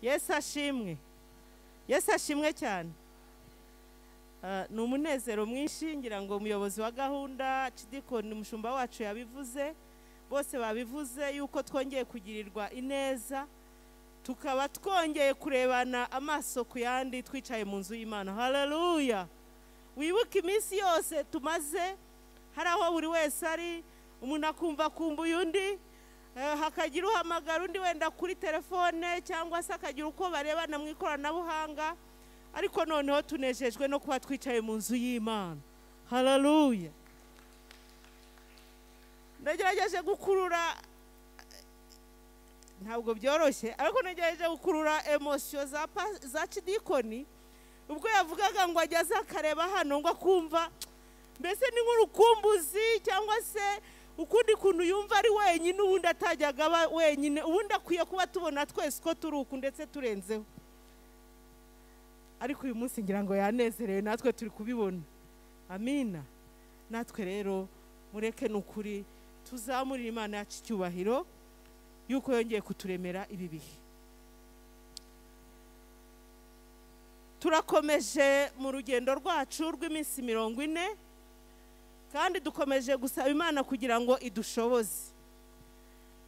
Yesu ashimwe. Yesu ashimwe cyane. Ni umunezero mwinshi ngira ngo umuyobozi wa gahunda Cidikoni umushumba wacu yabivuze, bose babivuze yuko twongeye kugirirwa ineza, tukaba twongeye kurebana amaso ku yandi twicaye mu nzu y'Imana. Haleluya. Wibuke iminsi yose tumaze hari aho buri wese ari, umuntu akumva kumbuye undi, hakagira uhamagara undi wenda kuri telefone cyangwa se akagira uko barebana mu ikoranabuhanga, ariko noneho tunejejwe no kuba twicaye mu nzu y'Imana. Haleluya. Nagerageje gukurura, ntabwo byoroshye, ariko nagerageje gukurura emotion za Cidikoni ubwo yavugaga ngo ageze akareba hano ngo akumva mbese ni nk'urukumbuzi cyangwa se ukundi kuntu yumva ari wenyine, ubundi atajyaga aba wenyine, ubundi akwiye kuba tubona twese ko turi uku ndetse turenzeho. Ariko uyu munsi ngira ngo yanezerewe, natwe turi kubibona. Amina. Natwe rero mureke n'ukuri tuzamurira Imana yacu icyubahiro yuko yongeye kuturemera ibi bihe. Turakomeje mu rugendo rwacu rw'iminsi 40 kandi dukomeje gusaba Imana kugira ngo idushoboze.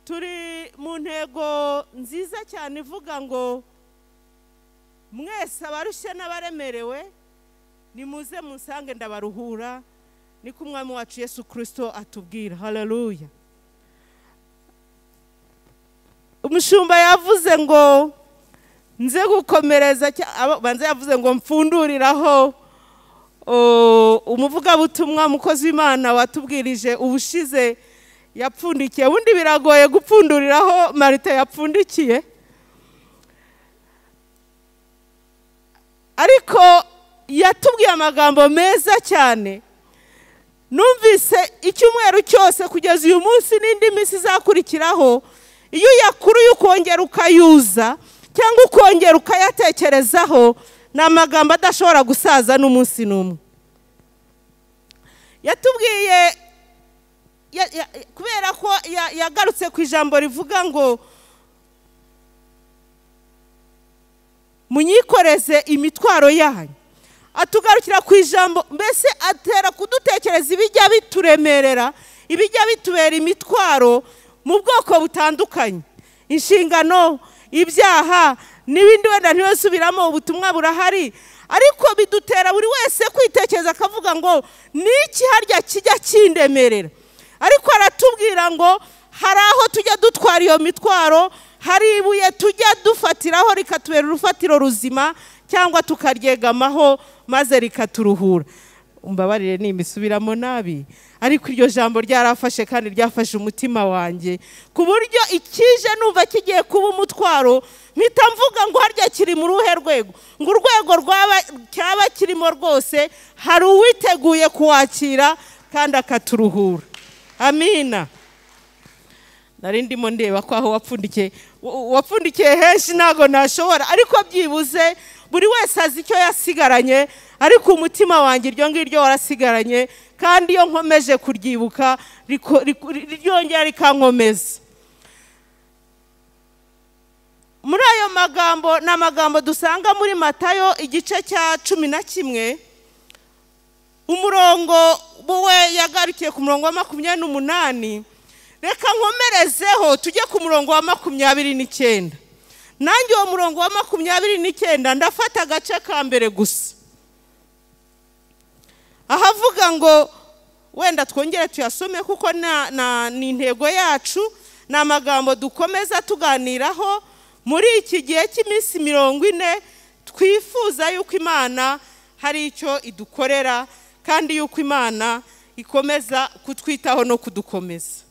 Turi mu ntego nziza cyane ivuga ngo mwese abarushe n'abaremerewe nimuze munsange ndabaruhura, niko umwami wacu Yesu Kristo atubwira. Haleluya. Umushumba yavuze ngo nze gukomereza, banze yavuze ngo mfunduriraho umuvugabutumwa mukozi w'Imana watubwirije ubushize yapfundikiye. Ubundi biragoye gupfunduriraho Marita yapfundikiye, ariko yatubwiye amagambo meza cyane. Numvise icyumweru cyose kugeza uyu munsi n'indi minsi izakurikiraho, iyo yakuruye ukongera ukayuza cyangwa ukongera ukayatekerezaho, ni amagambo adashobora gusaza n'umunsi n'umwe. Yatubwiye kubera ko yagarutse ku ijambo rivuga ngo munyikoreze imitwaro yanyu, atugarukira ku ijambo, mbese atera kudutekereza ibijya bituremerera, ibijya bitubera imitwaro mu bwoko butandukanye, inshingano, ibyaha n'ibindi wenda ntibasubiramo. Ubutumwa burahari, ariko bidutera buri wese kwitekereza akavuga ngo niki harya kijya kindemerera. Ariko aratubwira ngo hari aho tujya dutwara iyo mitwaro, hari ibuye tujya dufatiraho rikatubera urufatiro ruzima, cyangwa tukaryegamaho maze rikaturuhura. Umbabarire nimisubiramo nabi, ariko iryo jambo ryarafashe kandi ryafashe umutima wanjye ku buryo ikije numva kigiye kuba umutwaro, mpita mvuga ngo harya kiri mu ruhe rwego, ngo urwego cyaba kirimo rwose hari uwiteguye kuwakira kandi akaturuhura. Amina. Nari ndimo ndeba ko aho wapfundikiye henshi ntago nashobora, ariko byibuze buri wese azi icyo yasigaranye, ariko umutima wanjye iryo ngiryo warasigaranye, kandi iyo nkomeje kuryibuka ryongera rikankomeza. Muri ayo magambo ni amagambo dusanga muri Matayo igice cya 11, umurongo we yagarukiye ku murongo wa 28. Reka nkomerezeho tujye ku murongo wa 29. Nanjye uwo murongo wa 29 ndafata agace ka mbere gusa, ahavuga ngo wenda twongere tuyasome kuko ni intego yacu, ni amagambo dukomeza tuganiraho muri iki gihe cy'iminsi 40. Twifuza yuko Imana hari icyo idukorera kandi yuko Imana ikomeza kutwitaho no kudukomeza.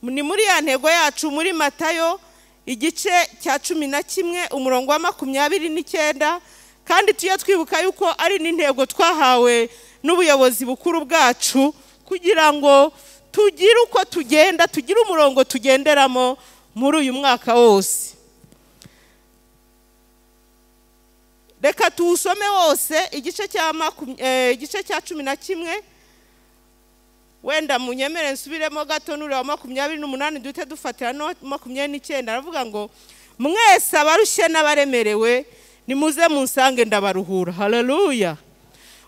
Ni muri ya ntego yacu muri Matayo igice cya 11 umurongo wa 29, kandi tujye twibuka yuko ari n'intego twahawe n'ubuyobozi bukuru bwacu kugira ngo tugire uko tugenda, tugire umurongo tugenderamo muri uyu mwaka wose. Reka tuwusome wose igice cya 11 wenda munyemere nsubiremo gato nuri wa 28 duhite dufatira no 29 aravuga ngo mwese abarushe n'abaremerewe nimuze munsange ndabaruhura. Haleluya.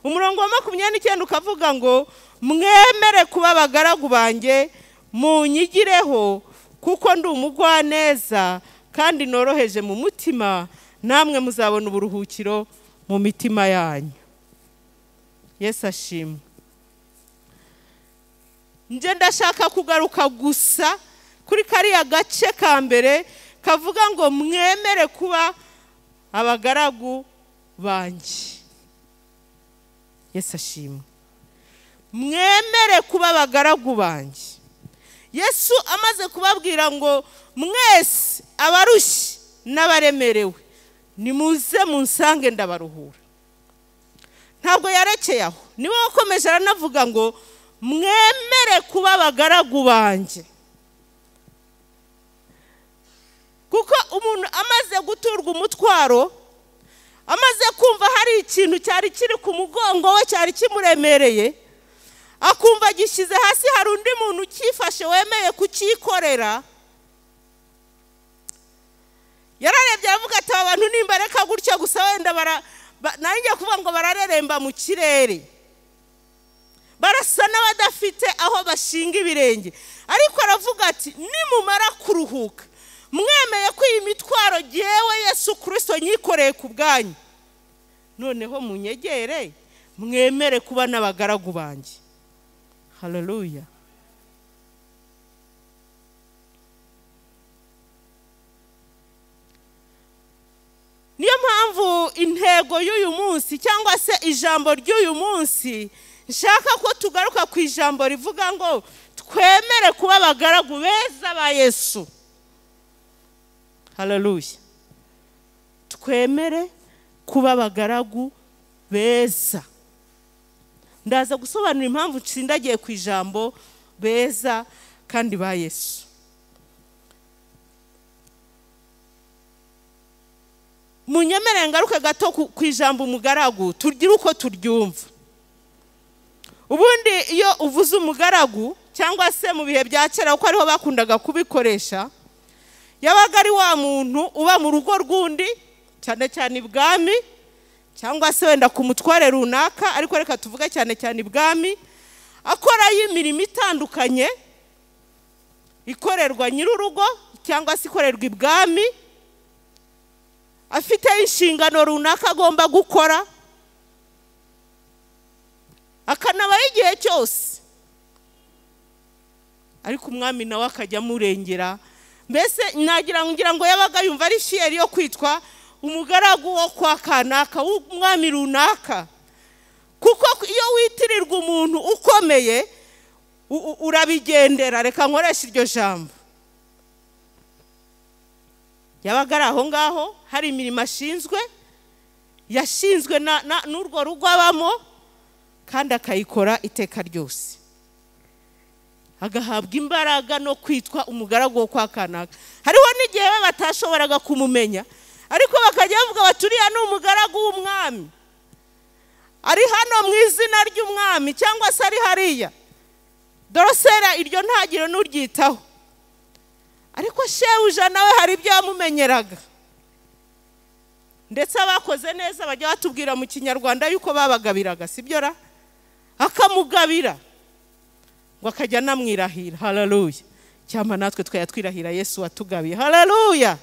Umurongo wa 29 ukavuga ngo mwemere kuba abagaragu banjye munyigireho kuko ndi umugwaneza kandi noroheje mu mutima, namwe muzabona uburuhukiro mu mitima yanyu. Yesu ashimwe. Nje ndashaka kugaruka gusa kuri kariya gace ka mbere kavuga ngo mwemere kuba abagaragu banjye. Yesu ashimwe. Mwemere kuba abagaragu banjye. Yesu amaze kubabwira ngo mwese abarushye n'abaremerewe nimuze munsange ndabaruhura. Ntabwo yarekeye aho, niwe wakomeje aranavuga ngo mwemere kuba abagaragu banjye. Kuko umuntu amaze guturwa umutwaro, amaze kumva hari ikintu cyari kiri ku mugongo we cyari kimuremereye, akumva gishyize hasi hari undi muntu ukifashe wemeye kukikorera, yararebye aravuga ati abantu nimbareka gutya gusa wenda nanjye kuvuga ngo barareremba mu kirere, barasa n'abadafite aho bashinga ibirenge. Ariko aravuga ati nimumara kuruhuka mwemeye ko iyi mitwaro jyewe Yesu Kristo nyikoreye ku bwanyu, noneho munyegere mwemere kuba n'abagaragu banjye. Haleluya. Niyo mpamvu intego y'uyu munsi cyangwa se ijambo ry'uyu munsi nshaka ko tugaruka ku ijambo rivuga ngo twemere kuba abagaragu beza ba Yesu. Haleluya. Twemere kuba abagaragu beza. Ndaza gusobanura impamvu nsindagiye ku ijambo beza kandi ba Yesu. Munyemere ngaruke gato ku ijambo umugaragu tugira uko turyumva. Ubundi iyo uvuze umugaragu cyangwa se mu bihe bya kera uko ariho bakundaga kubikoresha, yabaga ari wa muntu uba mu rugo rw'undi, cyane cyane ibwami cyangwa se wenda ku mutware runaka, ariko reka tuvuge cyane cyane ibwami, akora imirimo itandukanye ikorerwa nyir'urugo cyangwa se ikorerwa ibwami, afite inshingano runaka agomba gukora, akanabaho igihe cyose. Ariko umwami nawe akajya amurengera. Mbese ngira ngo yabaga yumva ari fiyeri yo kwitwa umugaragu wo kwa kanaka w'umwami runaka. Kuko iyo witirirwa umuntu ukomeye urabigendera. Reka nkoresha iryo jambo. Yabaga ari aho ngaho hari imirimo ashinzwe, yashinzwe n'urwo rugo abamo, kandi akayikora iteka ryose, agahabwa imbaraga no kwitwa umugaragu wo kwa kanaka. Hariho n'igihe batashoboraga kumumenya, ariko bakajya bavuga bati uriya ni umugaragu w'umwami, ari hano mu izina ry'umwami, cyangwa se ari hariya. Drocelle iryo ntagiro n'uryitaho, ariko shebuja nawe hari ibyo yamumenyeraga. Ndetse abakoze neza bajya batubwira mu Kinyarwanda yuko babagabiraga, sibyo ra? Akamugabira ngo akajya namwirahira. Haleluya. Cyama natwe twayatwirahira Yesu watugabiye. Haleluya.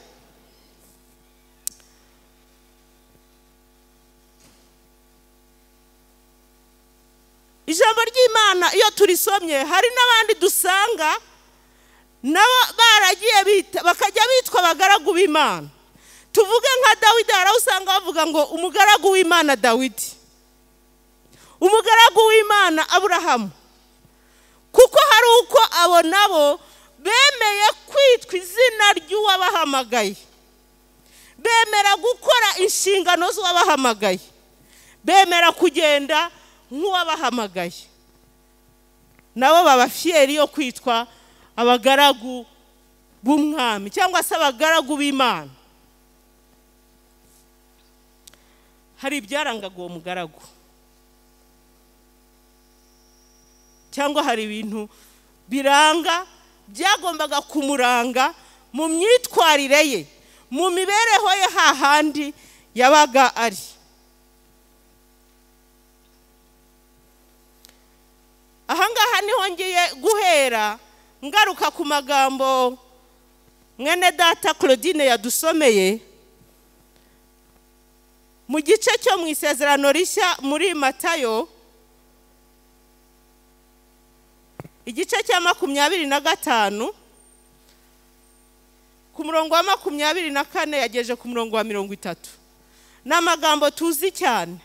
Ijambo ry'Imana iyo turisomye hari n'abandi dusanga nabo baragiye bakajya bitwa abagaragu b'Imana. Tuvuge nka Dawidi, usanga bavuga ngo umugaragu w'Imana Dawidi, umugaragu w'Imana Aburahamu, kuko hari uko abo nabo bemeye kwitwa izina ry'uwabahamagaye, bemera gukora inshingano z'uwabahamagaye, bemera kugenda nk'uwabahamagaye. Nabo baba fiyeri yo kwitwa abagaragu b'umwami cyangwa se abagaragu b'Imana. Hari ibyarangaga uwo mugaragu. cyangwa hari ibintu biranga byagombaga kumuranga mu myitwarire ye, mu mibereho ye hahandi yabaga ari. Ahangaha niho ngiye guhera ngaruka ku magambo mwene data Claudine yadusomeye mu gice cyo mu isezerano rishya muri Matayo igice cya 25 ku murongo wa 24 yageje ku murongo wa 30. N'amagambo tuzi cyane.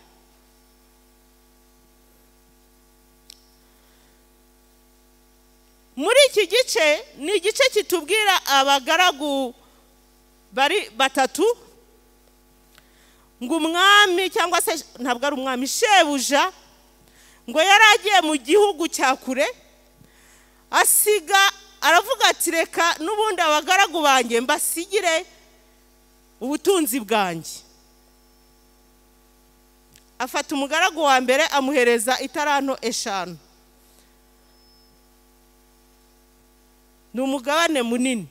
Muri iki gice ni igice kitubwira abagaragu bari batatu ngo umwami cyangwa se ntabwo ari umwami, shebuja ngo yaragiye mu gihugu cya kure, asiga aravuga ati reka n'ubundi abagaragu banjye mbasigire ubutunzi bwanjye. Afata umugaragu wa mbere amuhereza itaranto 5. Ni umugabane munini.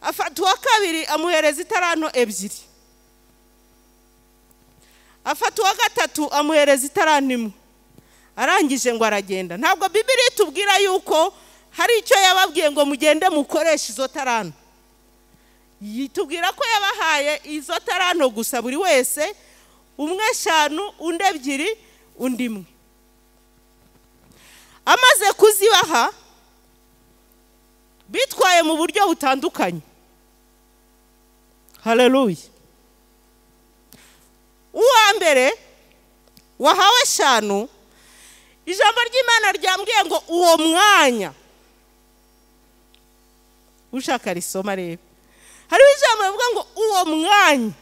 Afata uwa kabiri amuhereza itaranto 2. Afata uwa gatatu amuhereza itaranto 1. Arangije ngo aragenda. Ntabwo Bibiliya itubwira yuko hari icyo yababwiye ngo mugende mukoresha izo taranto. Yitubwira ko yabahaye izo taranto gusa buri wese, umwe 5, undi 2, undi 1. Amaze kuzibaha bitwaye mu buryo butandukanye. Haleluya. Uwa mbere wahawe 5, ijambo ry'Imana ryambwiye ngo uwo mwanya ushaka risoma rebe. Hariho ijambo rivuga ngo uwo mwanya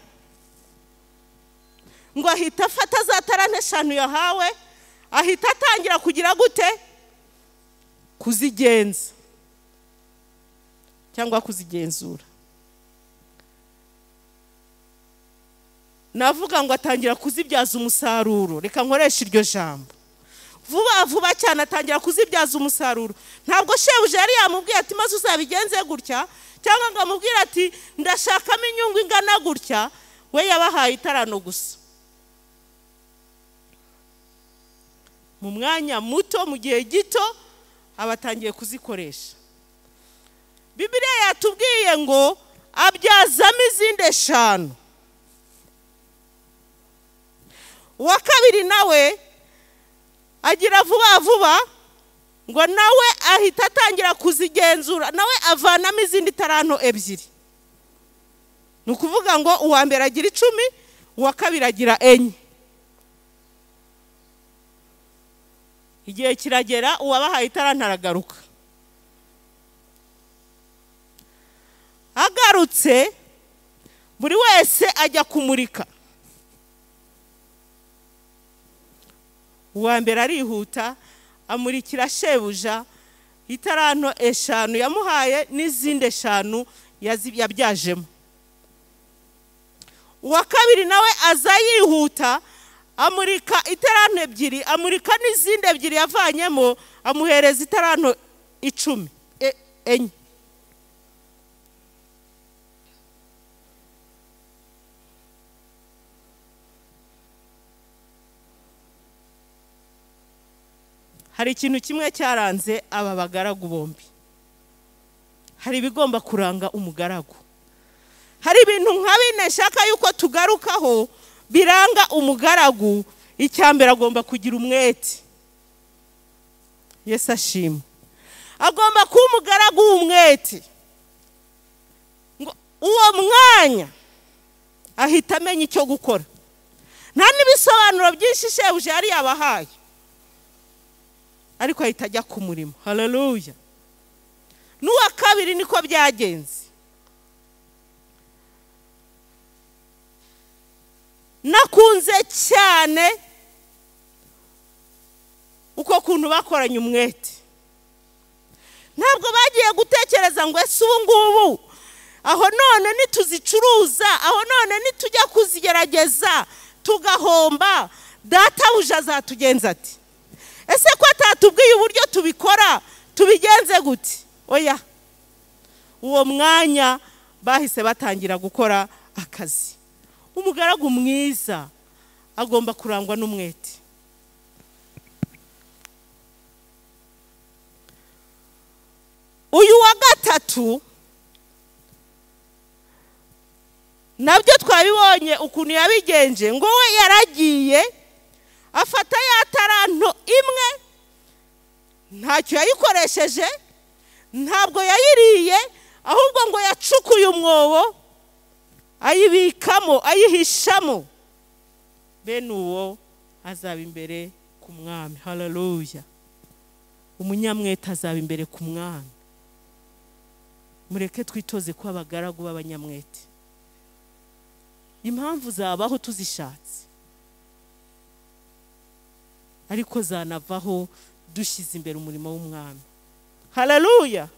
ngo ahita afata za taranto 5 yahawe, ahita atangira kugira gute? Kuzigenza cyangwa kuzigenzura. Navuga ngo atangira kuzibyaza umusaruro. Reka nkoresha iryo jambo. Vuba cyane atangira kuzibyaza umusaruro. Ntabwo shebuja yari yamubwiye ati maze uzabigenze gutya, cyangwa ngo amubwire ati ndashakamo inyungu ingana gutya. We yabahaye itaranto gusa. Mu mwanya muto, mu gihe gito abatangiye kuzikoresha. Bibiliya yatubwiye ngo abyazamo izindi 5. Uwa kabiri nawe agira vuba ngo nawe ahita atangira kuzigenzura, nawe avanamo izindi taranto 2. Ni ukuvuga ngo uwa mbere agira 10, uwa kabiri agira 4. Igihe kiragera uwabahaye itaranto aragaruka. Agarutse buri wese ajya kumurika. Uwa mbere arihuta amurikira shebuja itaranto 5 yamuhaye n'izindi 5 yabyajemo. Uwa kabiri nawe aza yihuta amurika itaranto 2, amurika n'izindi 2 yavanyemo, amuhereza itaranto 10 enye. Hari ikintu kimwe cyaranze aba bagaragu bombi. Hari ibigomba kuranga umugaragu. Hari ibintu nka 4 shaka yuko tugarukaho biranga umugaragu. Icyambere agomba kugira umwete. Yesu ashimwe. Agomba kuba umugaragu w'umwete. Uwo mwanya ahita amenya icyo gukora. Nta nibisobanuro byinshi shebuja yari yabahaye, ariko ahita ajya ku murimo. Haleluya. N'uwa kabiri niko byagenze. Nakunze cyane uko kuntu bakoranye umwete. Ntabwo bagiye gutekereza ngo ese ubu ngubu aho none nituzicuruza, aho none nitujya kuzigerageza tugahomba, databuja azatugenza ati. ese ko atatubwiye uburyo tubikora tubigenze gute? Oya, uwo mwanya bahise batangira gukora akazi. Umugaragu mwiza agomba kurangwa n'umwete. Uyu wa gatatu nabyo twabibonye ukuntu yabigenje, ngo we yaragiye afata ya taranto imwe, ntacyo yayikoresheje, ntabwo yayiriye, ahubwo ngo yacukuye umwobo ayibikamo, ayihishamo. Bene uwo azaba imbere ku mwami. Haleluya. Umunyamwete azaba imbere ku mwami. Mureke twitoze ko abagaragu b'abanyamwete. Impamvu zabaho tuzishatse, ariko zanavaho dushyize imbere umurimo w'umwami. Haleluya.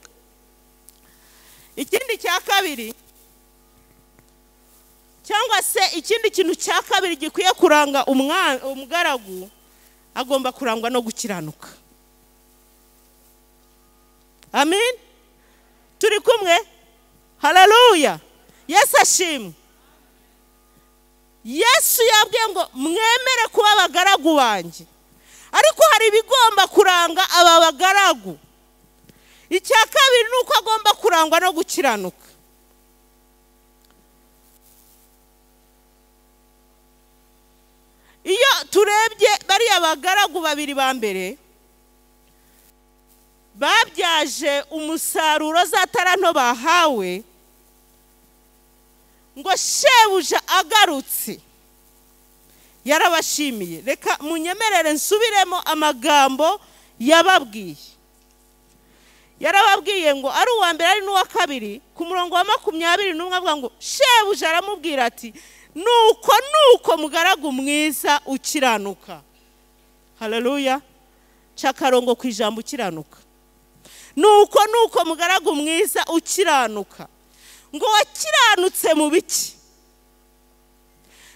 Ikindi cya kabiri, cyangwa se ikindi kintu cya kabiri gikwiye kuranga umugaragu, agomba kurangwa no gukiranuka. Amen. Turi kumwe? Haleluya. Yesu ashimwe. Yesu yabwiye ngo mwemere kuba abagaragu banjye, ariko hari ibigomba kuranga aba bagaragu. Icya kabiri ni uko agomba kurangwa no gukiranuka. Iyo turebye bariya bagaragu babiri ba mbere, babyaje umusaruro za taranto bahawe, ngo shebuja agarutse yarabashimiye. Reka munyemerere nsubiremo amagambo yababwiye. Yarababwiye ngo ari uwa mbere ari n'uwa kabiri, ku murongo wa 21 avuga ngo shebuja aramubwira ati, nuko mugaragu mwiza ukiranuka. Haleluya. Cakarongo ku ijambo ukiranuka. Nuko mugaragu mwiza ukiranuka. Ngo wakiranutse mu biki?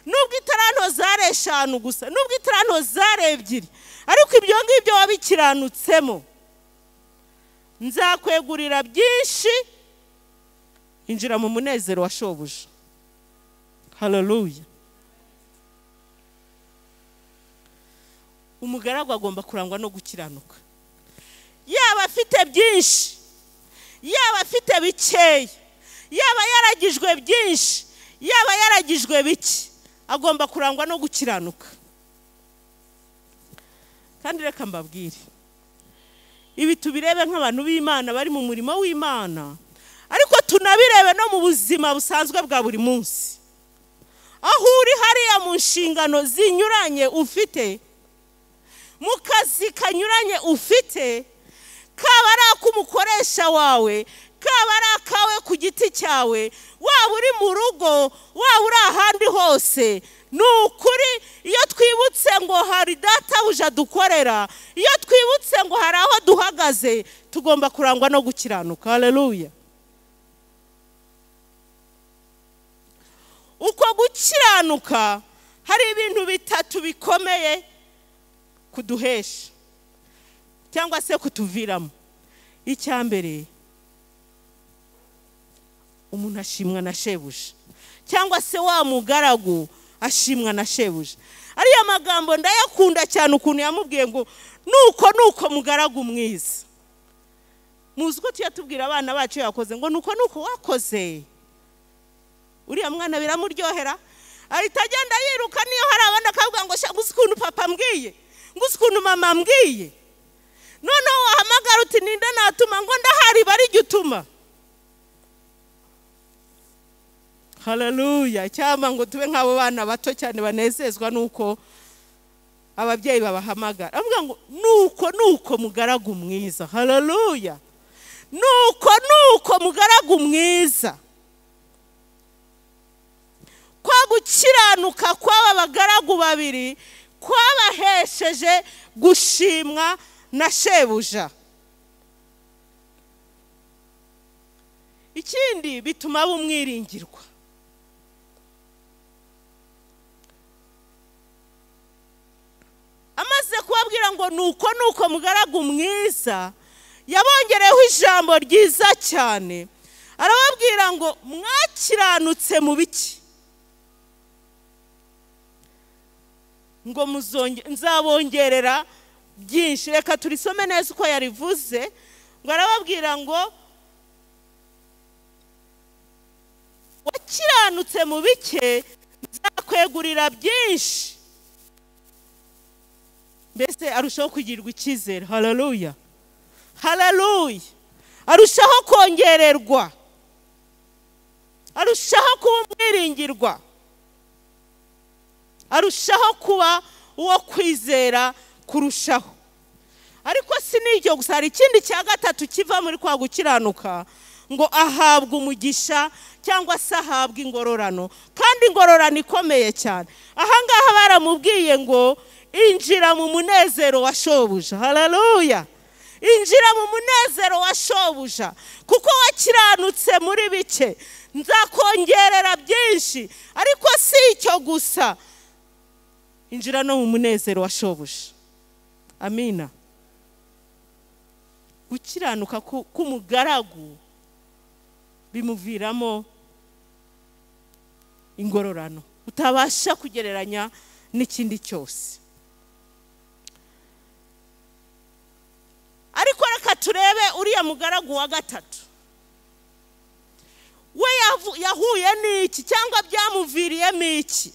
Nubwo itaranto zare 5 gusa, nubwo itaranto zare 2, ariko ibyo ngibyo wabikiranutsemo, nzakwegurira byinshi, injira mu munezero wa shobuja. Haleluya. Umugaragu agomba kurangwa no gukiranuka. Yaba afite byinshi, yaba afite bikeya, yaba yaragijwe byinshi, yaba yaragijwe biki, agomba kurangwa no gukiranuka. Kandi reka mbabwire, ibi tubirebe nk'abantu b'Imana bari mu murimo w'Imana, ariko tunabirebe no mu buzima busanzwe bwa buri munsi. Aho uri hariya mu nshingano zinyuranye ufite, mu kazi kanyuranye ufite, kaba ari ak'umukoresha wawe, kaba ari akawe ku giti cyawe, waba uri mu rugo, waba uri ahandi hose, ni ukuri iyo twibutse ngo hari databuja dukorera, iyo twibutse ngo hari aho duhagaze, tugomba kurangwa no gukiranuka. Haleluya. Uko gukiranuka hari ibintu bitatu bikomeye kuduhesha cyangwa se kutuviramo. Icya mbere, umuntu ashimwa na shebuja, cyangwa se wa mugaragu ashimwa na shebuja. Ariya magambo ndayakunda cyane ukuntu yamubwiye ngo nuko mugaragu mwiza. Muzi ko tuyatubwira abana bacu yakoze ngo nuko wakoze. Uriya mwana biramuryohera, ahita agenda yiruka, niyo hari abandi akavuga ngo nguzi ukuntu papa mbwiye, nguzi ukuntu mama mbwiye. Noneho wahamagara uti ninde natuma, ngo ndahari bari gutuma. Haleluya. Cyangwa ngo tube nk'abo bana bato cyane banezezwa nuko ababyeyi babahamagara. Avuga ngo nuko mugaragu mwiza. Haleluya. Nuko mugaragu mwiza. Kwa gukiranuka kw'aba bagaragu babiri kwabahesheje gushimwa na shebuja. Ikindi bituma bumwiringirwa. Amaze kubabwira ngo ngo nuko mugaragu mwiza yabongereho ijambo ryiza cyane, arababwira ngo mwakiranutse mu biki, ngo nzabongerera byinshi. Reka turisome neza uko yarivuze, ngo arababwira ngo wakiranutse mu bike nzakwegurira byinshi. Mbese arushaho kugirirwa icyizere. Haleluya, haleluya. Arushaho kongererwa, arushaho kuba umwiringirwa, arushaho kuba uwo kwizera kurushaho. Ariko si n'ibyo gusa, hari ikindi cya gatatu kiva muri kwa gukiranuka, ngo ahabwa umugisha cyangwa se ahabwa ingororano, kandi ingororano ikomeye cyane. Ahangaha baramubwiye ngo injira mu munezero wa shobuja. Haleluya, injira mu munezero wa shobuja, kuko wakiranutse muri bike nzakongerera byinshi. Ariko si icyo gusa, injira no mu munezero wa shobuja. Amina. Gukiranuka k'umugaragu bimuviramo ingororano utabasha kugereranya n'ikindi cyose. Ariko reka turebe uriya mugaragu wa gatatu, we yahuye n'iki cyangwa byamuviriyemo iki?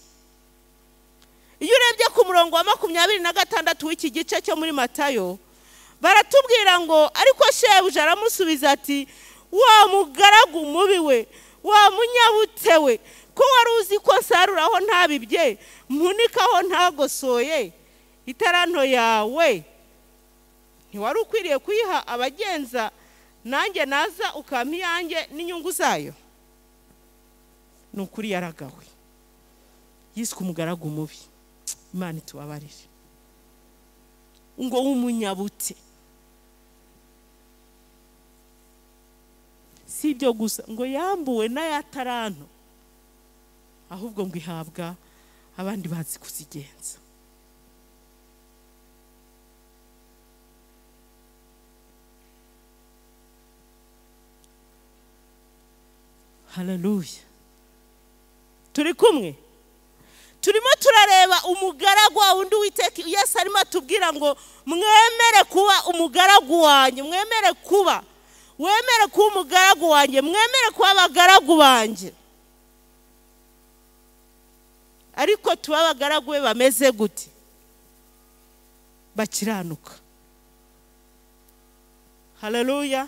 Iyo urebye ku murongo wa 26 w'iki gice cyo muri Matayo, baratubwira ngo ariko shebuja aramusubiza ati, wa mugaragu mubi we, wa munyabute we, ko wari uzi ko nsaruraho ntabibye, mpunikaho ntagosoye, itaranto yawe ntiwari ukwiriye kuyiha abagenza, nanjye naza ukampa iyanjye n'inyungu zayo? Ni ukuri yaragawe, yiswe umugaragu mubi. Imana itubabarire. Ngo w'umunyabute. Si ibyo gusa, ngo yambuwe n'ayataranto, ahubwo ngo ihabwa abandi bazi kuzigenza. Haleluya. Turi kumwe? Turimo turareba umugaragu wa wundi Uwiteka Yesu arimo atubwira ngo mwemere kuba umugaragu wanjye, mwemere kuba, wemere kuba umugaragu wanjye, mwemere kuba abagaragu banjye. Ariko tuba abagaragu be bameze gute? Bakiranuka. Haleluya.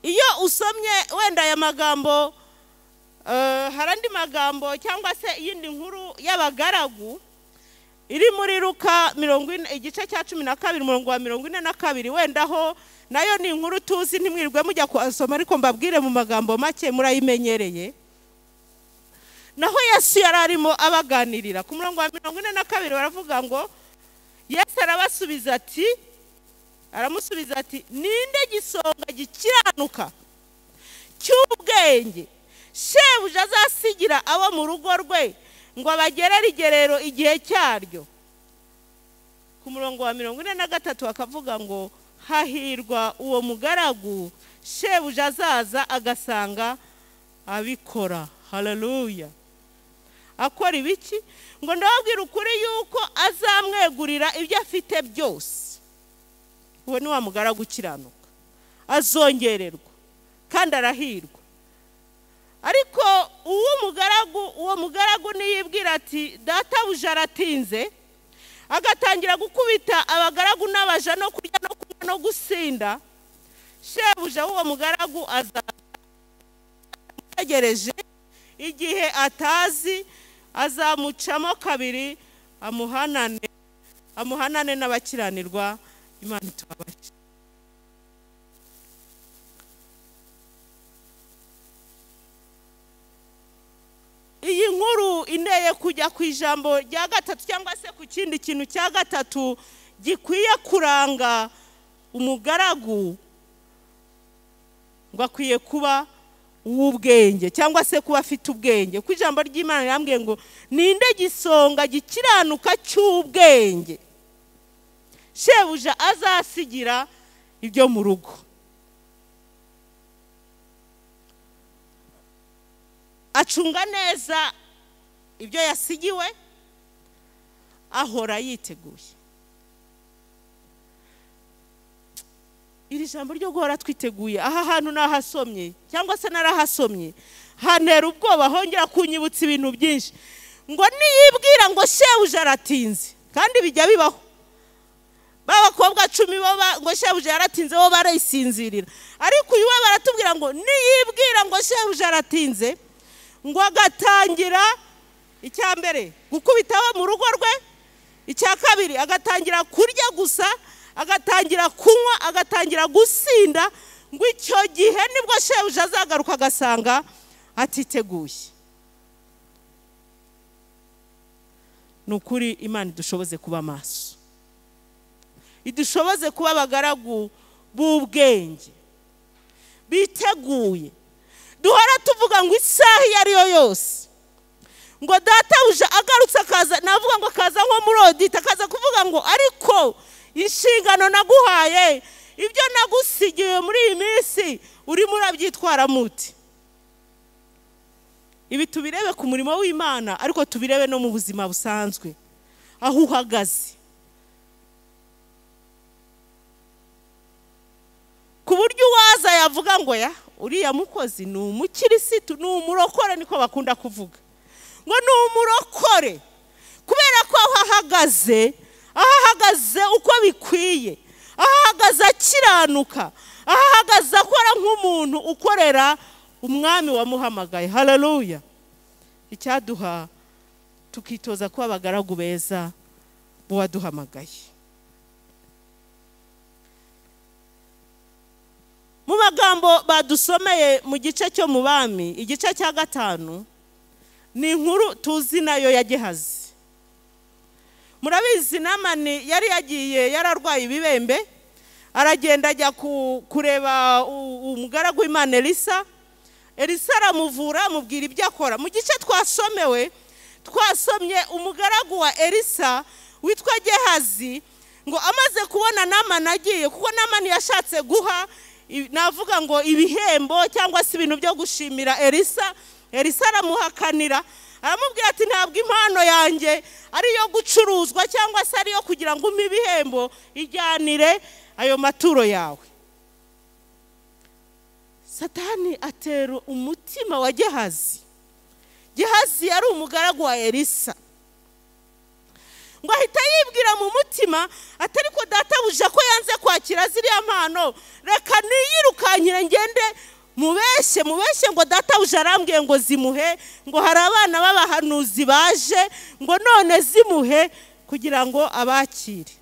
Iyo usomye wenda aya magambo, harandi magambo cyangwa se iyindi nkuru y'abagaragu iri muri Luka igice cya 12 umurongo wa 42, wenda ho nayo ni inkuru tuzi, ntimwirirwe mujya kwasoma, ariko mbabwire mu magambo make murayimenyereye. Naho Yesu yararimo abaganirira ku murongo wa 42, baravuga ngo Yesu arabasubiza ati, aramusubiza ati, ninde gisonga gikiranuka cy'ubwenge shebuja azasigira abo mu rugo rwe ngo abagerere igerero igihe cyaryo? Ku murongo wa 43 akavuga ngo hahirwa uwo mugaragu shebuja azaza agasanga abikora. Haleluya. Akora ibiki? Ngo ndababwira ukuri yuko azamwegurira ibyo afite byose. Uwo ni wa mugaragu ukiranuka, azongererwa kandi arahirwa. Ariko uwo mugaragu niyibwira ati, databuja aratinze, agatangira gukubita abagaragu n'abaja no kurya no kunywa no gusinda, shebuja w'uwo mugaragu azamutegereje, igihe atazi azamucamo kabiri, amuhanane n'abakiranirwa. Imana itubabarire. Iyi nkuru inteye kujya ku ijambo rya gatatu cyangwa se ku kindi kintu cya gatatu gikwiye kuranga umugaragu, ngo akwiye kuba w'ubwenge cyangwa se kuba afite ubwenge. Ku ijambo ry'Imana yambwiye ngo ninde gisonga gikiranuka cy'ubwenge shebuja azasigira ibyo mu rugo. Acunga neza ibyo yasigiwe, ahora yiteguye. Iri jambo ryo guhora twiteguye, aha hantu nahasomye cyangwa se narahasomye hantera ubwoba, hongera kunyibutsa ibintu byinshi. Ngo niyibwira ngo shebuja aratinze, kandi bijya bibaho. Babakobwa 10 bo ngo shebuja yaratinze bo barayisinzirira, ariko uyu we baratubwira ngo niyibwira ngo shebuja aratinze, ngo agatangira icya mbere gukubitaho mu rugo rwe, icya kabiri agatangira kurya gusa, agatangira kunywa, agatangira gusinda, ngo icyo gihe nibwo shebuja azagaruka agasanga atiteguye. Nukuri Imana idushoboze kuba maso, idushoboze kuba abagaragu b'ubwenge biteguye. Duhora tuvuga ngo isaha iyo ari yo yose, ngo databuja agarutse akaza, navuga ngo akaza nko muri audit, akaza kuvuga ngo ariko inshingano naguhaye, ibyo nagusigiye muri iyi minsi urimo urabyitwara muti. Ibi tubirebe ku murimo w'Imana, ariko tubirebe no mu buzima busanzwe aho uhagaze, ku buryo waza yavuga ngo ya uriya mukozi ni umukirisitu, ni umurokore, niko bakunda kuvuga ngo ni umurokore, kubera ko aho ahagaze uko bikwiye, ahagaze akiranuka, ahagaze akora nk'umuntu ukorera umwami wamuhamagaye. Haleluya. Icyaduha tukitoza kuba abagaragu beza b'uwaduhamagaye. Mu magambo badusomeye mu gice cyo mu bami, igice cya 5, ni inkuru tuzi nayo ya Gehazi. Murabizi Namani yari yagiye yararwaye ibibembe, aragenda ajya kureba umugaragu w'Imana Elisa. Elisa aramuvura, amubwira ibyo akora. Mu gice twasomewe, twasomye umugaragu wa Elisa witwa Gehazi, ngo amaze kubona Namani agiye, kuko Namani yashatse guha navuga ngo ibihembo cyangwa se ibintu byo gushimira Elisa. Elisa aramuhakanira, aramubwira ati ntabwo impano yanjye ari yo gucuruzwa cyangwa se ari yo kugira ngo umpe ibihembo, ijyanire ayo maturo yawe. Satani atera umutima wa Gehazi. Gehazi yari umugaragu wa Elisa, ngo ahita yibwira mu mutima atari ko databuja ko yanze kwakira ziriya mpano, reka niyirukanyire ngende mubeshye ngo databuja arambwiye ngo zimuhe, ngo hari abana b'abahanuzi baje, ngo none zimuhe kugira ngo abakire.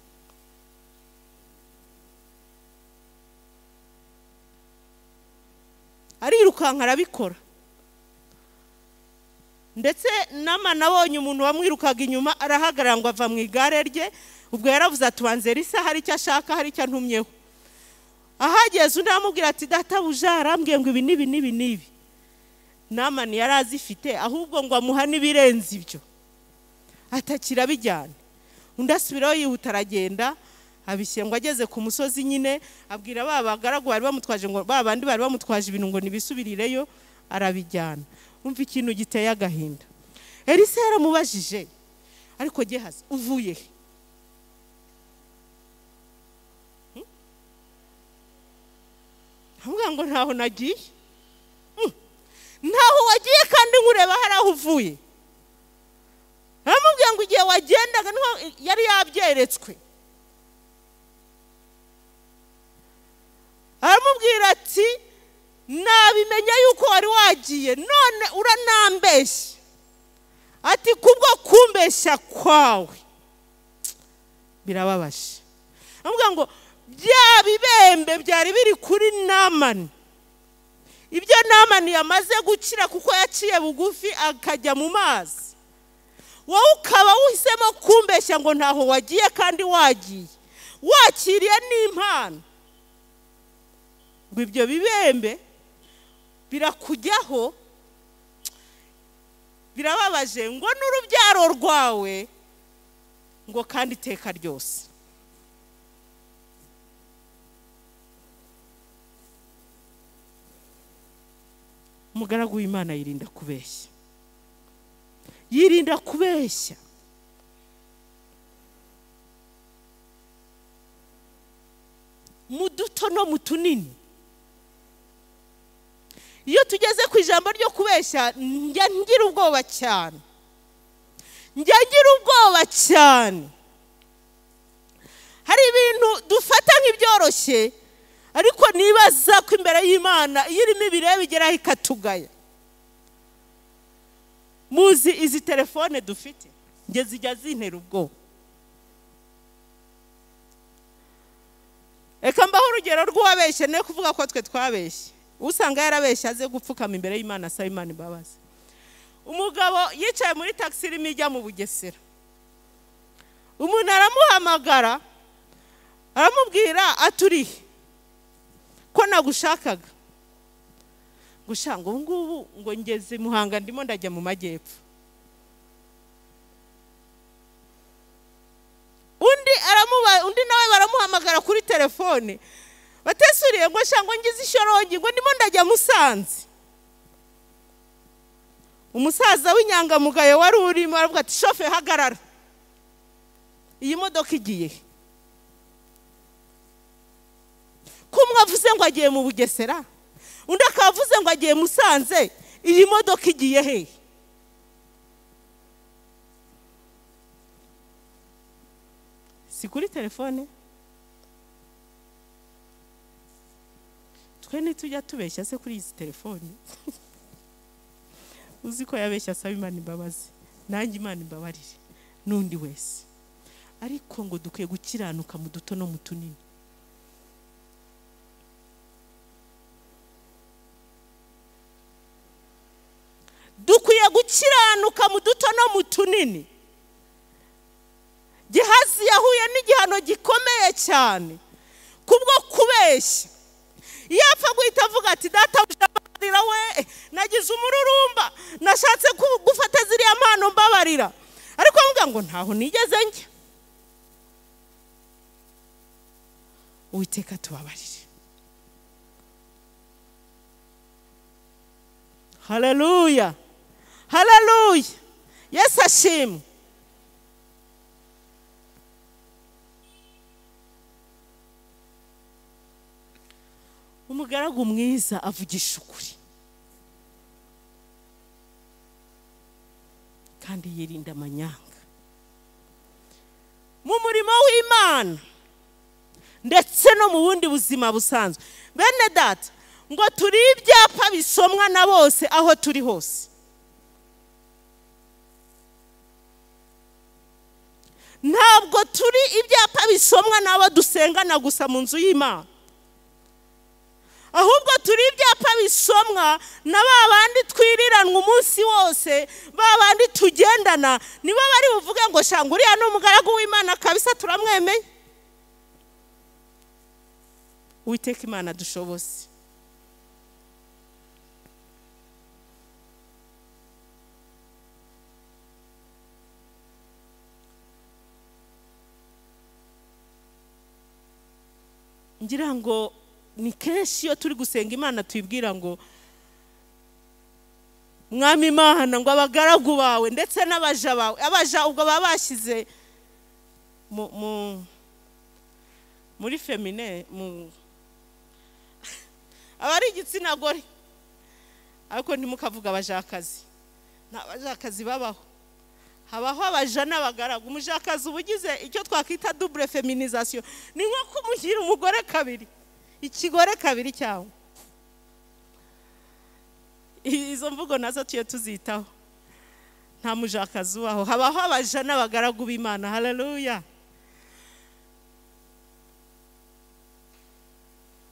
Arirukanka arabikora, ndetse Namani abonye umuntu wamwirukaga inyuma, arahagarara ngo ava mu igare rye. Ubwo yaravuze atubanze Elisa hari icyo ashaka, hari icyo antumyeho. Ahageze undi aramubwira ati databuja arambwiye ngo ibi n'ibi. Namani yari azifite, ahubwo ngo amuha n'ibirenze ibyo, atakira bijyana. Undi asubiraho yihuta, aragenda abishye. Ngo ageze ku musozi nyine abwira abagaragu bari bamutwaje, ngo babandi bari bamutwaje ibintu ngo nibisubirireyo, arabijyana. Umva ikintu giteye agahinda. Elisa yaramubajije, ariko Gehazi uvuye he? Avuga ngo ntaho nagiye. Ntaho wagiye kandi nkureba hari aho uvuye. Aramubwira ngo igihe wagendaga niho yari yabyeretswe. Aramubwira ati nabimenya yuko wari wagiye, none uranambeshya. Ati kubwo kumbeshya kwawe birababaje. Aramubwira ngo bya bibembe byari biri kuri Namani, ibyo Namani yamaze gukira kuko yaciye bugufi akajya mu mazi, wowe ukaba uhisemo kumbeshya ngo ntaho wagiye kandi wagiye, wakiriye n'impano. Ngo ibyo bibembe birakujyaho birababaje ngo n'urubyaro rwawe ngo kandi iteka ryose. Umugaragu w'Imana yirinda kubeshya, yirinda kubeshya. Mu duto no mu tunini. Iyo tugeze ku ijambo ryo kubeshya njya ngira ubwoba cyane, njya ngira ubwoba cyane. Hari ibintu dufata nk'ibyoroshye ariko nibaza ko imbere y'Imana iyo irimo ibireba igeraho ikatugaya. Muzi izi telefone dufite njye zijya zintera ubwoba. Eka mbaho urugero rw'uwabeshye ne kuvuga ko twe twabeshye. Usanga yarabeshye aze gupfukama imbere y'Imana asaba Imana imbabazi. Umugabo yicaye muri taxi irimo ijya mu Bugesera. Umuntu aramuhamagara aramubwira aturihe ko nagushakaga. Gushanga ubu ngubu ngo ngeze Muhanga ndimo ndajya mu Majyepfo. Undi nawe baramuhamagara kuri telefone. Batesuriye ngo shango ngize ishorongi ngo ndimo ndajya Musanze. Umusaza w'inyangamugayo wari urimo aravuga ati shofe hagarara. Iyi modoka igiye. Kumwe avuze ngo agiye mu Bugesera, undi akavuze ngo agiye Musanze, iyi modoka igiye he? Si kuri telefone. Twe ntitujya tubeshya se kuri izi telefone. Uzi ko yabeshya asaba Imana imbabazi, nanjye Imana imbabarire n'undi wese. Ariko ngo dukwiye gukiranuka mu duto no mu tunini. Dukwiye gukiranuka mu duto no mu tunini. Gehazi yahuye n'igihano gikomeye cyane kubwo kubeshya. Iyo apfa guhita avuga ati data mbabarira we, nagize umururumba, nashatse gufata ziriya mpano mbabarira. Ariko avuga ngo ntaho nigeze njya. Uwiteka tubabarire. Haleluya, haleluya. Yesu ashimwe. Umugaragu mwiza avugisha ukuri kandi yirinda amanyanga mu murimo w'Imana ndetse no mu bundi buzima busanzwe. Bene data ngo turi ibyapa bisomwa na bose aho turi hose. Ntabwo turi ibyapa bisomwa n'abo dusengana gusa mu nzu y'Imana, ahubwo turi ibyapa bisomwa na babandi twiriranwa umunsi wose, babandi tugendana, nibo bari buvuge ngo shanga uriya n'umugaragu w'Imana kabisa turamwemeye. Uwiteka Imana dushoboze. Ngira ngo ni kenshi iyo turi gusenga Imana tuyibwira ngo Mwami Imana ngo abagaragu bawe ndetse n'abaja bawe. Abaja ubwo baba bashyize muri femine abari igitsina gore, ariko ntimukavuga abajakazi. Nta bajakazi babaho, habaho abaja n'abagaragu. Umujakazi ubugize icyo twakwita double feminisation. Ni nko kumugira umugore kabiri, ikigore kabiri cyawo. Izo mvugo nazo tuye tuzitaho. Nta mujakazi waho, habaho abaja n'abagaragu b'Imana. Haleluya.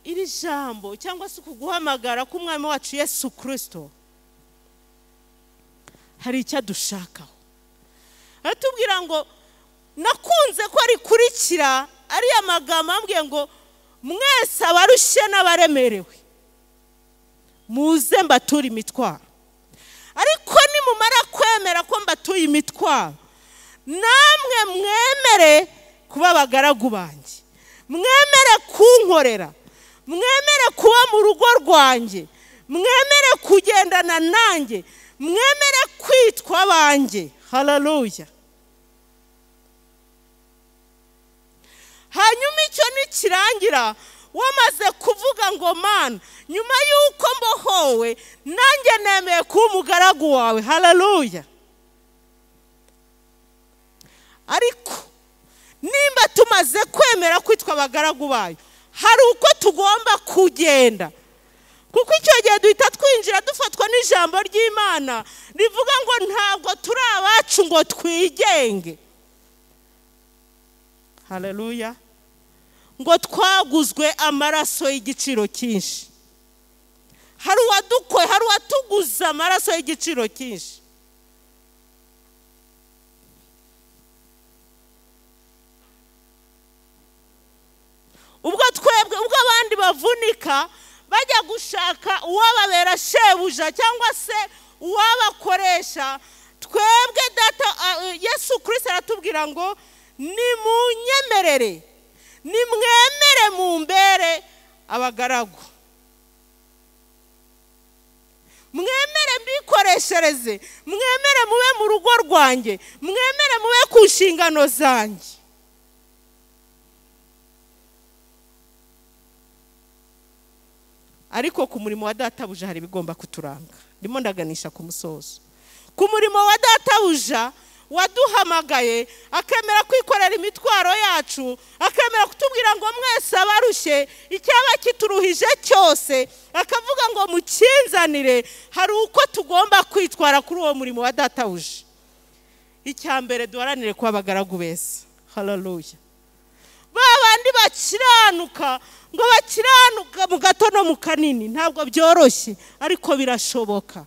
Iri jambo cyangwa se kuguhamagara k'Umwami wacu Yesu Kristo hari icyo dushakaho. Atubwira ngo nakunze ko rikurikira ari amagambo ambwiye ngo mwese abarushe n'abaremerewe muze mbature imitwaro. Ariko nimumara kwemera ko mbatuye imitwaro, namwe mwemere kuba abagaragu banjye, mwemere kunkorera, mwemere kuba mu rugo rwanjye, mwemere kugendana nanjye, mwemere kwitwa abanjye. Haleluya. Hanyuma icyo nikirangira, wamaze kuvuga ngo Mana, nyuma y'uko mbohowe nanjye nemeye kuba umugaragu wawe. Haleluya. Ariko nimba tumaze kwemera kwitwa abagaragu bayo, hari uko tugomba kugenda, kuko icyo gihe duhita twinjira dufatwa n'ijambo ry'Imana rivuga ngo ntabwo turi abacu ngo twigenge. Haleluya. Ngo twaguzwe amaraso y'igiciro cyinshi. Hari uwadukoye, hari uwatuguza amaraso y'igiciro cyinshi. Ubwo twebwe, ubwo abandi bavunika bajya gushaka uwababera shebuja cyangwa se uwabakoresha, twebwe data Yesu Kristo aratubwira ngo nimunyemerere, nimwemere mumbere abagaragu, mwemere mbikoreshereze, mwemere mube mu rugo rwanjye, mwemere mube ku nshingano zanjye. Ariko ku murimo wa databuja hari bigomba kuturanga. Ndimo ndaganisha ku musozo. Ku murimo wa databuja waduhamagaye, akemera kwikorera imitwaro yacu, akemera kutubwira ngo mwese abarushye icyaba kituruhije cyose, akavuga ngo mukinzanire. Hari uko tugomba kwitwara kuri uwo murimo wa databuja. Icya mbere, duharanire kuba abagaragu beza. Haleluya. Babandi bakiranuka, ngo bakiranuka mu gato no mu kanini, ntabwo byoroshye ariko birashoboka.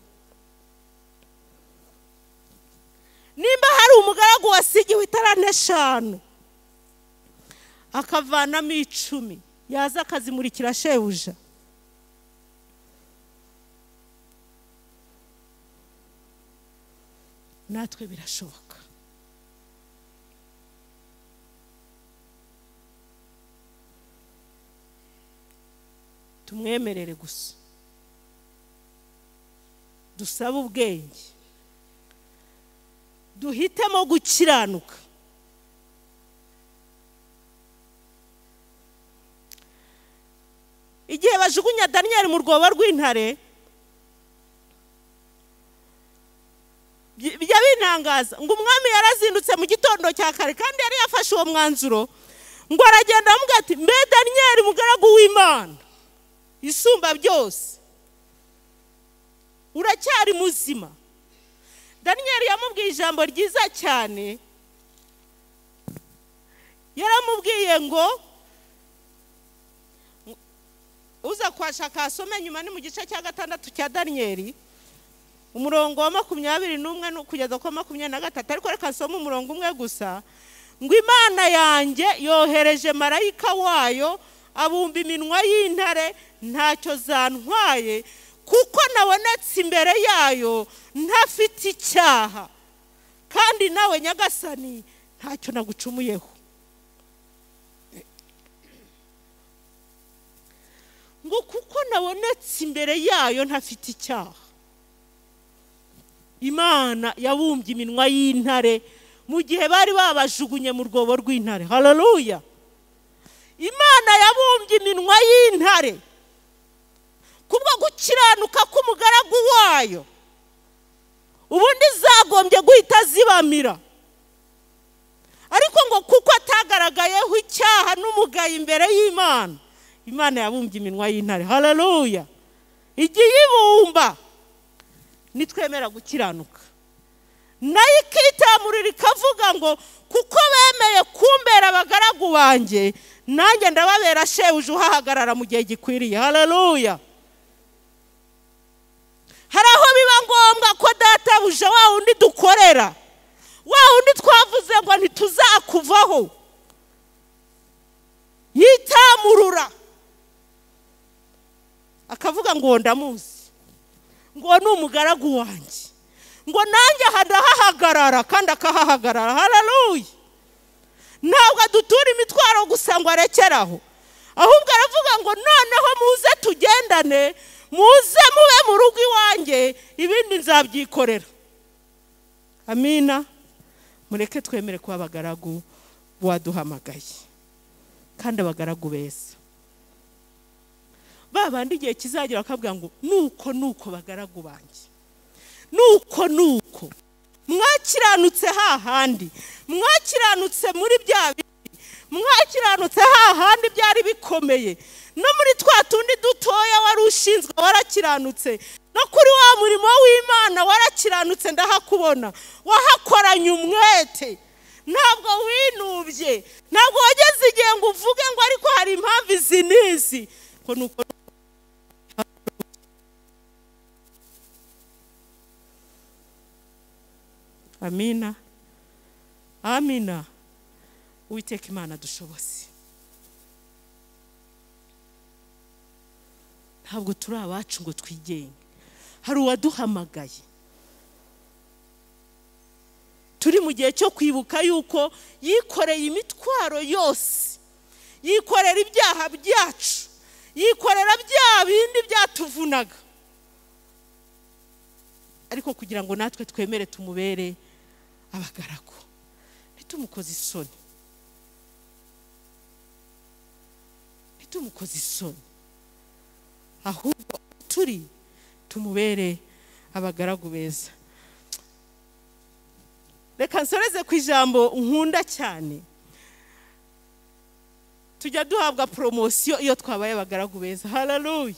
Nimba hari umugaragu wasigiwe itarane 5 akavanamo 10, yaza akazimurikira shebuja, natwe birashoboka. Tumwemerere gusa, dusabe ubwenge, duhitemo gukiranuka. Igihe bajugunya Daniel mu rwobo rw'intare, bijya bintangaza ngo umwami yarazindutse mu gitondo cya kare, kandi yari yafashe uwo mwanzuro, ngo aragenda amuga ati, mbe Daniel mugaragu w'Imana isumba byose, uracyari muzima? Daniel yamubwiye ijambo ryiza cyane. Yaramubwiye ngo uza kwashaka asome nyuma, ni mu gice cya 6 cya Daniel, umurongo wa 21 kugeza ku 23. Ariko reka nsome umurongo umwe gusa. Ngo Imana yanjye yohereje marayika wayo abumba iminwa y'intare, ntacyo zantwaye, kuko nabonetse imbere yayo ntafite icyaha, kandi nawe Nyagasani ntacyo nagucumuyeho. Ngo kuko nabonetse imbere yayo ntafite icyaha. Imana yabumbye iminwa y'intare mu gihe bari babajugunye mu rwobo rw'intare. Haleluya. Imana yabumbye iminwa y'intare kubwo gukiranuka k'umugaragu wayo, ubundi zagombye guhita zibamira. Ariko ngo kuko atagaragayeho icyaha n'umugayo imbere y'Imana, Imana yabumbye iminwa y'intare. Haleluya. Igiye ibumba, nitwemera gukiranuka, nayo ikitamurira ikavuga ngo kuko bemeye kumbera abagaragu banjye, nanjye ndababera shebuja uhahagarara mu gihe gikwiriye. Haleluya. Hari aho biba ngombwa ko databuja wa wundi dukorera, wa wundi twavuze ngo ntituzakuvaho, yitamurura akavuga ngo ndamuzi, ngo ni umugaragu wanjye, ngo nanjye ndahahagarara kandi akahahagarara. Haleluya! Ntabwo adutura imitwaro gusa ngo arekeraho, ahubwo aravuga ngo noneho muze tugendane, muze mube mu rugo iwanjye, ibindi nzabyikorera. Amina. Mureke twemere kuba abagaragu waduhamagaye, kandi abagaragu beza. Babandi igihe kizagera bakabwira ngo nuko bagaragu banjye, nuko mwakiranutse hahandi, mwakiranutse muri bya bindi, mwakiranutse hahandi byari bikomeye, no muri twa tundi dutoya wari ushinzwe warakiranutse, no kuri wa murimo w'Imana warakiranutse, ndahakubona wahakoranye umwete, ntabwo winubye, ntabwo wageze igihe ngo uvuge ngo ariko hari impamvu izi n'izi, ko nuko. Amina. Amina. Uwiteka Imana dushoboze. Ntabwo turi abacu ngo twigenge, hari uwaduhamagaye. Turi mu gihe cyo kwibuka yuko yikoreye imitwaro yose, yikorera ibyaha byacu, yikorera bya bindi byatuvunaga, ariko kugira ngo natwe twemere tumubere abagaragu, ntitumukoze isoni, ntitumukoze isoni, ahubwo turi tumubere abagaragu beza. Reka nsoreze ku ijambo nkunda cyane. Tujya duhabwa promosiyo iyo twabaye abagaragu beza. Haleluya.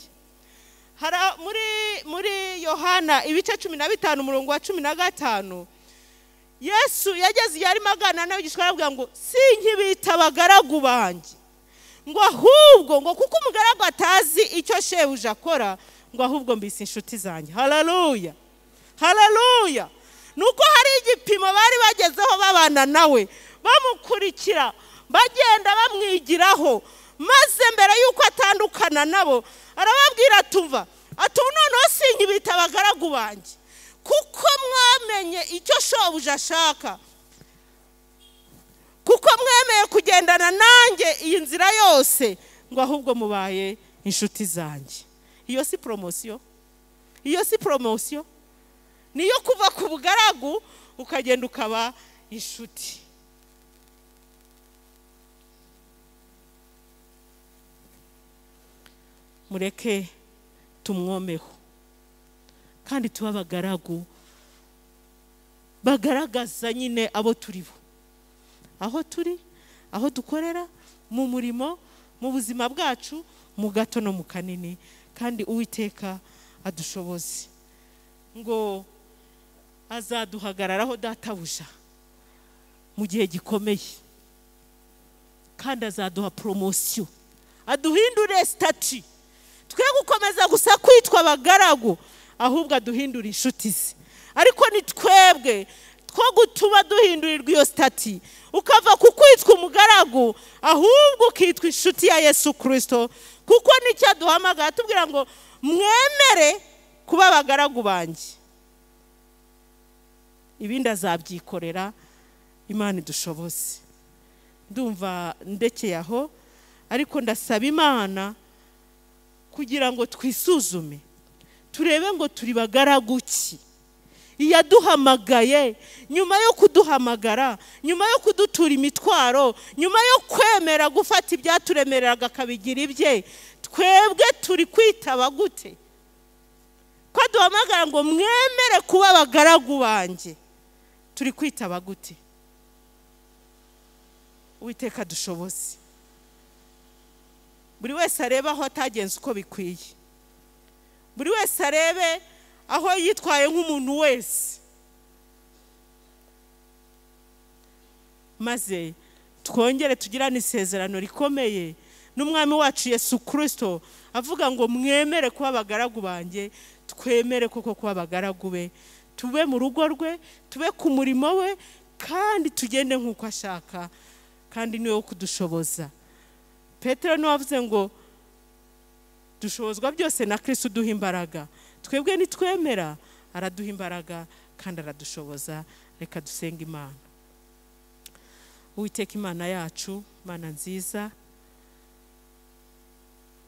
Muri Yohana ibice 15 umurongo wa 15, Yesu yageze yari magana n'abigishwa aravuga ngo sinkibita abagaragu banjye, ngo ahubwo ngo kuko umugaragu atazi icyo shebuja akora, ngo ahubwo mbise inshuti zanjye. Haleluya. Haleluya. Nuko hari igipimo bari bagezeho babana nawe, bamukurikira, bagenda bamwigiraho, maze mbere yuko atandukana nabo arababwira tumva ati noneho sinkibita abagaragu banjye, kuko mwamenye icyo shobuja ashaka, kuko mwemeye kugendana nanjye iyi nzira yose, ngo ahubwo mubaye inshuti zanjye. Iyo si promosiyo? Iyo si promosiyo? Niyo kuva ku bugaragu ukagenda ukaba inshuti. Mureke tumwomeho kandi tuba abagaragu bagaragaza nyine abo turi bo, aho turi, aho dukorera, mu murimo, mu buzima bwacu, mu gato no mu kanini, kandi Uwiteka adushoboze ngo azaduhagararaho databuja mu gihe gikomeye, kandi azaduha promosiyo, aduhindure stati, twe gukomeza gusa kwitwa abagaragu, ahubwo aduhindura inshuti ze. Ariko ni twebwe two gutuma duhindurirwa iyo stati, ukava ku kwitwa umugaragu ahubwo ukitwa inshuti ya Yesu Kristo, kuko nicyo aduhamagara tubwira ngo mwemere kuba abagaragu banjye, ibindi azabyikorera. Imana idushoboze. Ndumva ndekeye aho, ariko ndasaba Imana kugira ngo twisuzume, turebe ngo turi bagaragu ki. Iyaduhamagaye, nyuma yo kuduhamagara, nyuma yo kudutura imitwaro, nyuma yo kwemera gufata ibyaturemereraga akabigira ibye, twebwe turi kwitaba gute? Ko duhamagara ngo mwemere kuba abagaragu banjye, turi kwitaba gute? Uwiteka dushoboze. Buri wese arebe aho atagenze uko bikwiye, buri wese arebe aho yitwaye nk'umuntu wese, maze twongere tugirane isezerano rikomeye n'umwami wacu Yesu Kristo, avuga ngo mwemere kuba abagaragu banjye, twemere koko kuba abagaragu be, tube mu rugo rwe, tube ku murimo we, kandi tugende nk'uko ashaka, kandi niwe wo kudushoboza. Petero niwe wavuze ngo dushobozwa byose na Kristo uduha imbaraga. twebwe nitwemera araduha imbaraga kandi aradushoboza. Reka dusenga Imana. Uwiteka Imana yacu, Mana nziza,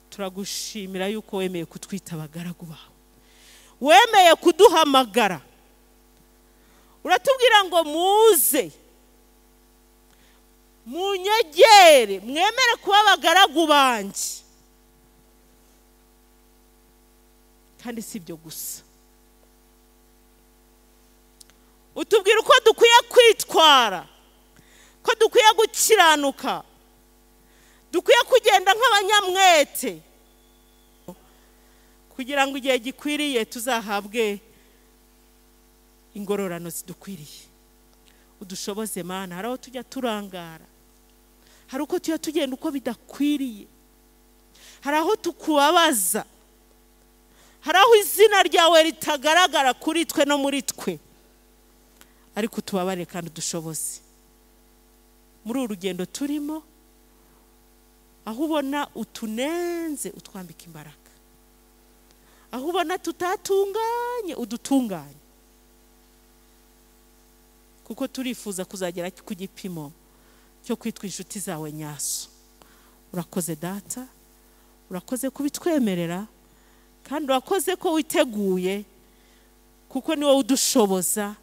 turagushimira yuko wemeye kutwita abagaragu bawe, wemeye kuduhamagara, uratubwira ngo muze munyegere mwemere kuba abagaragu banjye. Kandi si ibyo gusa, utubwira uko dukwiye kwitwara, ko dukwiye gukiranuka, dukwiye kugenda nk'abanyamwete, kugira ngo igihe gikwiriye tuzahabwe ingororano zidukwiriye. Udushoboze Mana. Hari aho tujya turangara, hari uko tujya tugenda uko bidakwiriye, hari aho tukubabaza, hari aho izina ryawe ritagaragara kuri twe no muri twe, ariko utubabare kandi udushoboze. Muri uru rugendo turimo, aho ubona utunenze utwambika imbaraga, aho ubona tutatunganye udutunganye, kuko turifuza kuzagera ku gipimo cyo kwitwa inshuti zawe nyaso. Urakoze Data, urakoze kubitwemerera, kandi urakoze ko witeguye, kuko ni wowe udushoboza,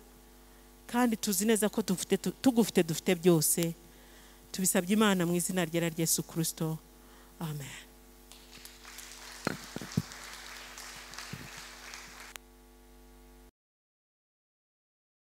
kandi tuzi neza ko tugufite dufite byose. Tubisabye Imana mu izina rya Yesu Kristo. Amen.